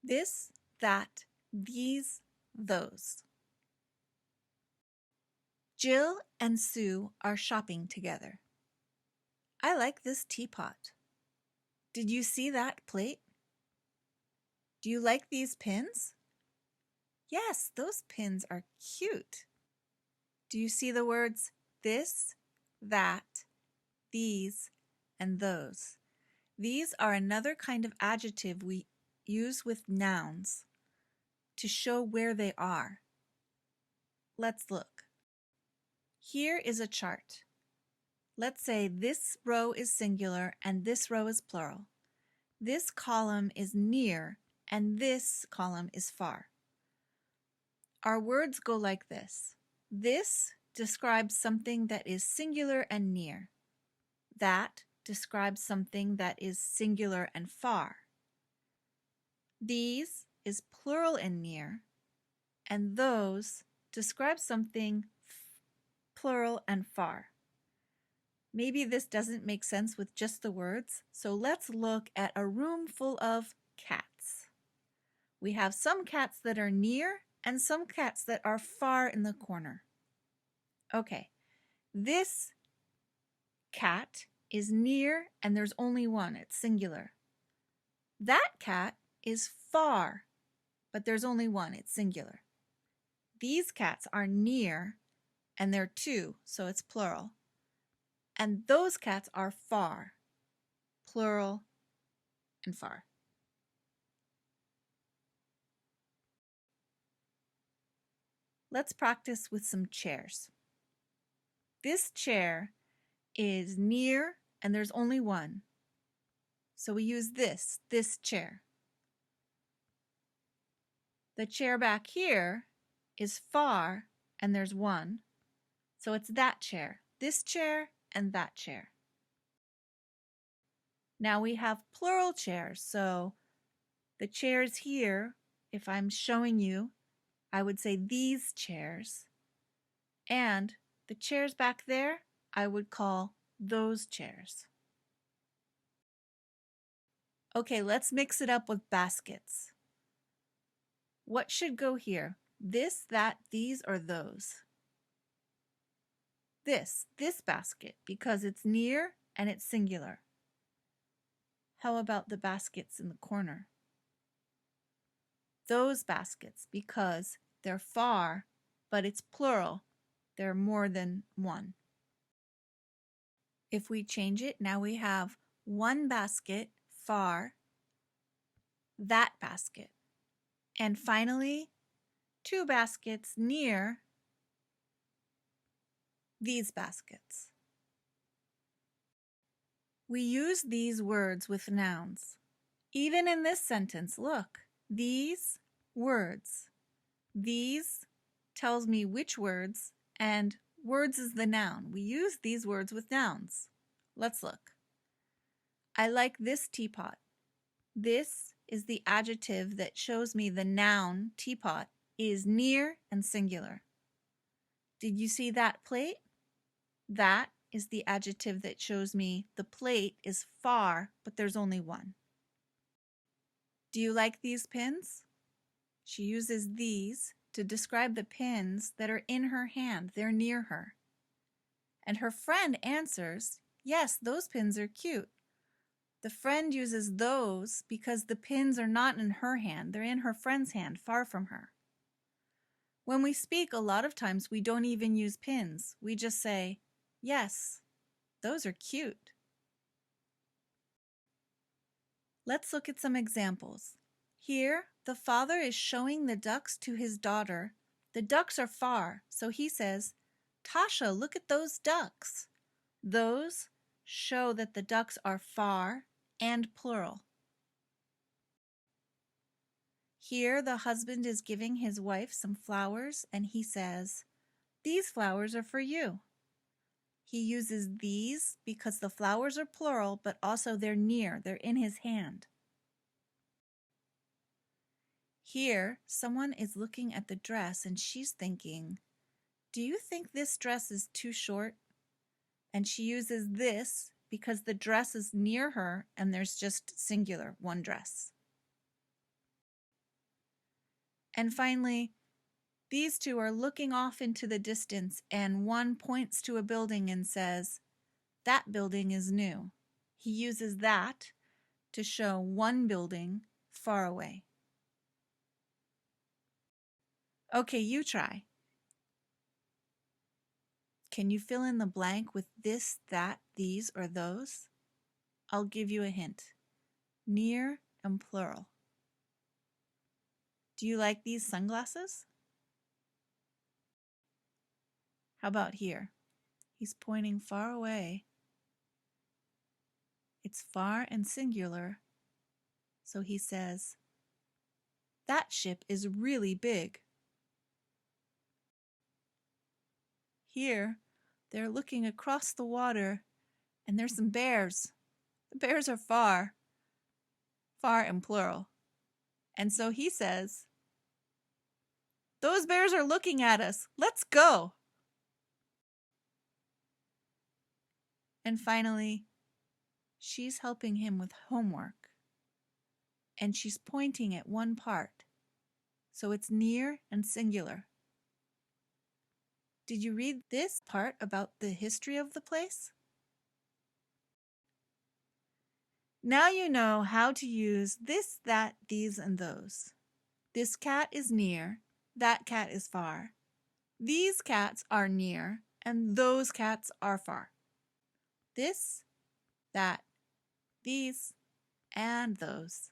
This, that, these, those. Jill and Sue are shopping together. I like this teapot. Did you see that plate? Do you like these pins? Yes, those pins are cute. Do you see the words this, that, these, and those? These are another kind of adjective we use with nouns to show where they are. Let's look. Here is a chart. Let's say this row is singular and this row is plural. This column is near and this column is far. Our words go like this. This describes something that is singular and near. That describes something that is singular and far. These is plural and near, and those describe something plural and far. Maybe this doesn't make sense with just the words, so let's look at a room full of cats. We have some cats that are near and some cats that are far in the corner. Okay, this cat is near and there's only one, it's singular. That cat is far, but there's only one, it's singular. These cats are near and they're two, so it's plural. And those cats are far, plural and far. Let's practice with some chairs. This chair is near and there's only one. So we use this chair. The chair back here is far and there's one. So it's that chair, this chair, and that chair. Now we have plural chairs. So the chairs here, if I'm showing you, I would say these chairs. And the chairs back there, I would call those chairs. Okay, let's mix it up with baskets. What should go here? This, that, these, or those? This basket, because it's near and it's singular. How about the baskets in the corner? Those baskets, because they're far, but it's plural. There are more than one. If we change it, now we have one basket, far, that basket. And finally, two baskets near these baskets. We use these words with nouns. Even in this sentence, look, these words. These tells me which words, and words is the noun. We use these words with nouns. Let's look. I like this teapot. This is the adjective that shows me the noun teapot is near and singular. Did you see that plate? That is the adjective that shows me the plate is far, but there's only one. Do you like these pins? She uses these to describe the pins that are in her hand. They're near her. And her friend answers, yes, those pins are cute. The friend uses those because the pins are not in her hand. They're in her friend's hand, far from her. When we speak, a lot of times we don't even use pins. We just say, yes, those are cute. Let's look at some examples. Here, the father is showing the ducks to his daughter. The ducks are far, so he says, Tasha, look at those ducks. Those show that the ducks are far and plural. Here, the husband is giving his wife some flowers, and he says, these flowers are for you. He uses these because the flowers are plural, but also they're near, they're in his hand. Here, someone is looking at the dress and she's thinking, do you think this dress is too short? And she uses this because the dress is near her and there's just singular, one dress. And finally, these two are looking off into the distance, and one points to a building and says, "That building is new." He uses that to show one building far away. Okay, you try. Can you fill in the blank with this, that, these, or those? I'll give you a hint. Near and plural. Do you like these sunglasses? How about here? He's pointing far away. It's far and singular, so he says, "That ship is really big." Here, they're looking across the water, and there's some bears. The bears are far and plural. And so he says, "Those bears are looking at us. Let's go." And finally, she's helping him with homework, and she's pointing at one part, so it's near and singular. Did you read this part about the history of the place? Now you know how to use this, that, these, and those. This cat is near, that cat is far. These cats are near, and those cats are far. This, that, these, and those.